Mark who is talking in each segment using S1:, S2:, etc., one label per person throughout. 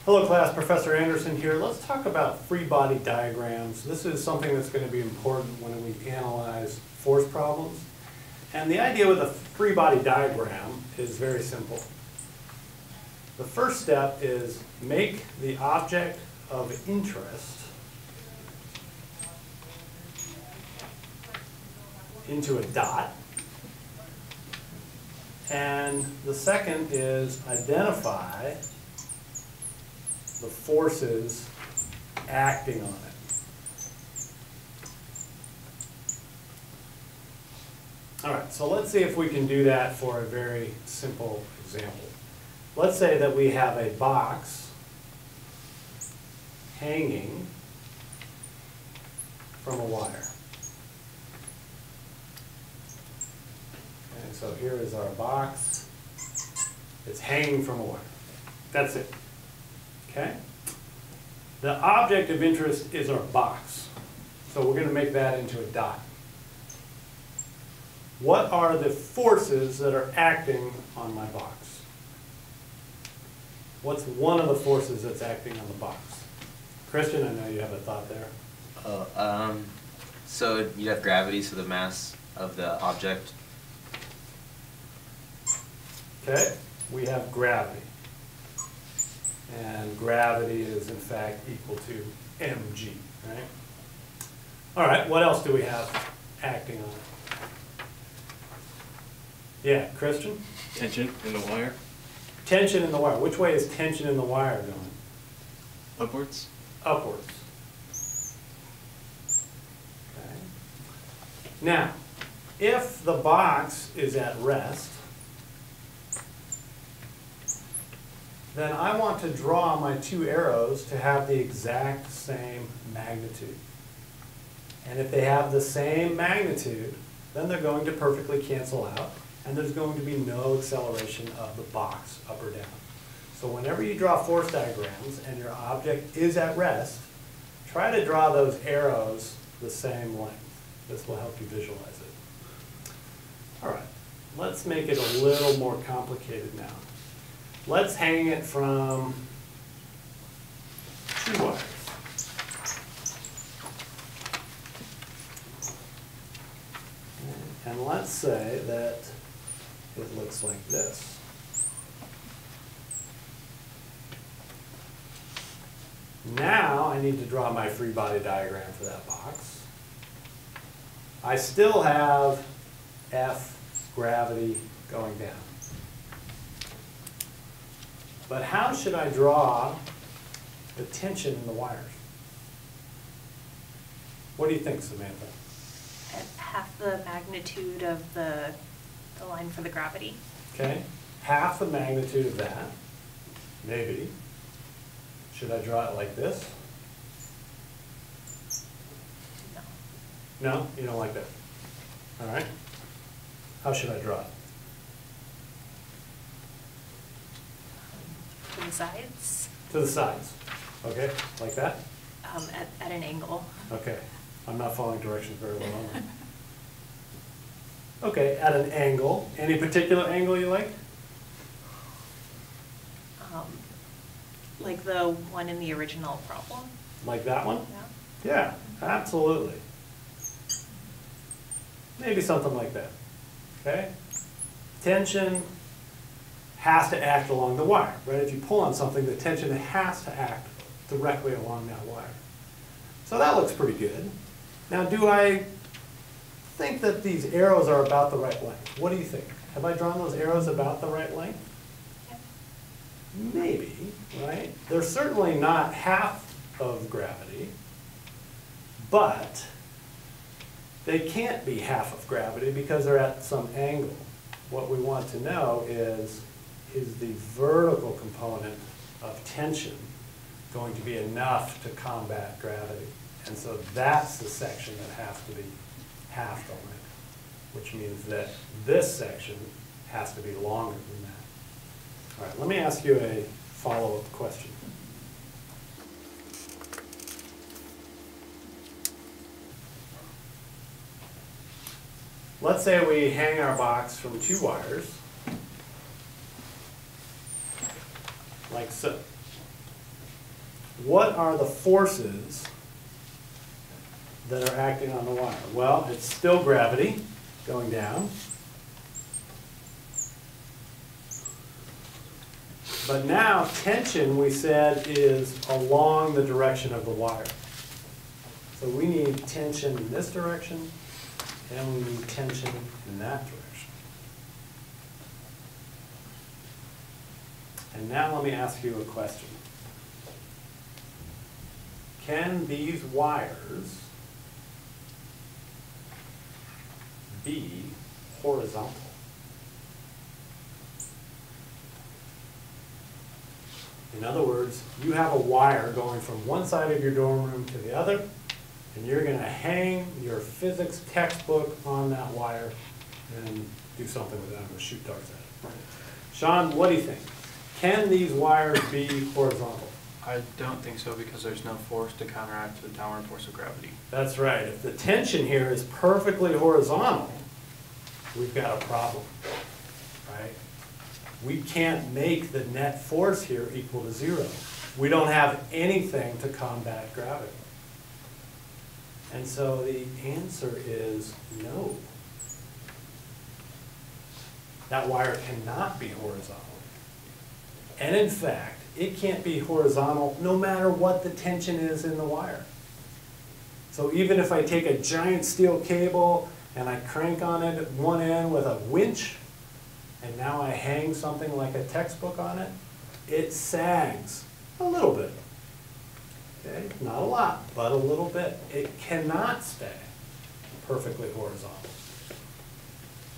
S1: Hello class, Professor Anderson here. Let's talk about free body diagrams. This is something that's going to be important when we analyze force problems. And the idea with a free body diagram is very simple. The first step is make the object of interest into a dot. And the second is identify the forces acting on it. All right, so let's see if we can do that for a very simple example. Let's say that we have a box hanging from a wire. And so here is our box. It's hanging from a wire. That's it. Okay? The object of interest is our box. So we're going to make that into a dot. What are the forces that are acting on my box? What's one of the forces that's acting on the box? Christian, I know you have a thought there.
S2: So you have gravity, so the mass of the object.
S1: Okay, we have gravity. And gravity is in fact equal to mg, right? All right, what else do we have acting on it? Yeah, Christian?
S3: Tension in the wire.
S1: Tension in the wire. Which way is tension in the wire going?
S3: Upwards.
S1: Upwards. Okay. Now, if the box is at rest, then I want to draw my two arrows to have the exact same magnitude. And if they have the same magnitude, then they're going to perfectly cancel out, and there's going to be no acceleration of the box up or down. So whenever you draw force diagrams and your object is at rest, try to draw those arrows the same length. This will help you visualize it. All right, let's make it a little more complicated now. Let's hang it from two wires. And let's say that it looks like this. Now I need to draw my free body diagram for that box. I still have F, gravity, going down. But how should I draw the tension in the wires? What do you think, Samantha?
S4: At half the magnitude of the line for the gravity.
S1: Okay, half the magnitude of that, maybe. Should I draw it like this?
S4: No.
S1: No, you don't like that. All right. How should I draw it?
S4: To the sides.
S1: To the sides. Okay, like that?
S4: At an angle.
S1: Okay, I'm not following directions very well. Okay, at an angle. Any particular angle you like?
S4: Like the one in the original problem.
S1: Like that one?
S4: Yeah.
S1: Yeah, absolutely. Maybe something like that. Okay? Tension has to act along the wire, right? If you pull on something, the tension has to act directly along that wire. So that looks pretty good. Now, do I think that these arrows are about the right length? What do you think? Have I drawn those arrows about the right length?
S4: Yep.
S1: Maybe, right? They're certainly not half of gravity, but they can't be half of gravity because they're at some angle. What we want to know is the vertical component of tension going to be enough to combat gravity? And so that's the section that has to be half the length, which means that this section has to be longer than that. All right, let me ask you a follow-up question. Let's say we hang our box from two wires, like so. what are the forces that are acting on the wire? Well, it's still gravity going down. But now tension, we said, is along the direction of the wire. So we need tension in this direction, and we need tension in that direction. And now let me ask you a question. Can these wires be horizontal? In other words, you have a wire going from one side of your dorm room to the other, and you're going to hang your physics textbook on that wire and do something with it. I'm going to shoot darts at it. Sean, what do you think? Can these wires be horizontal?
S5: I don't think so because there's no force to counteract the downward force of gravity.
S1: That's right. If the tension here is perfectly horizontal, we've got a problem, right? We can't make the net force here equal to 0. We don't have anything to combat gravity. And so the answer is no. That wire cannot be horizontal. And in fact, it can't be horizontal no matter what the tension is in the wire. So even if I take a giant steel cable and I crank on it at one end with a winch, and now I hang something like a textbook on it, it sags a little bit. Okay, not a lot, but a little bit. It cannot stay perfectly horizontal.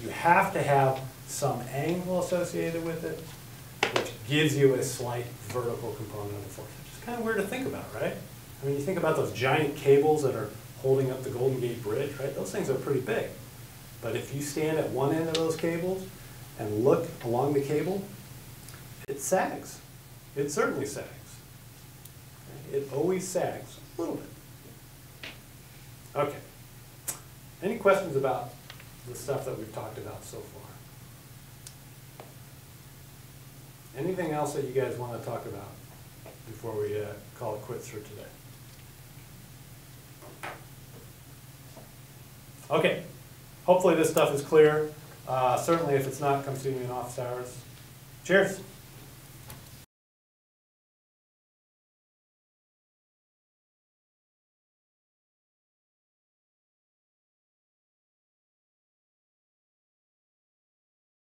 S1: You have to have some angle associated with it, which gives you a slight vertical component of the force. Which is kind of weird to think about, right? I mean, you think about those giant cables that are holding up the Golden Gate Bridge, right? Those things are pretty big. But if you stand at one end of those cables and look along the cable, it sags. It certainly sags. Okay? It always sags a little bit. Okay. Any questions about the stuff that we've talked about so far? Anything else that you guys want to talk about before we call it quits for today? Okay. Hopefully this stuff is clear. Certainly if it's not, come see me in office hours. Cheers.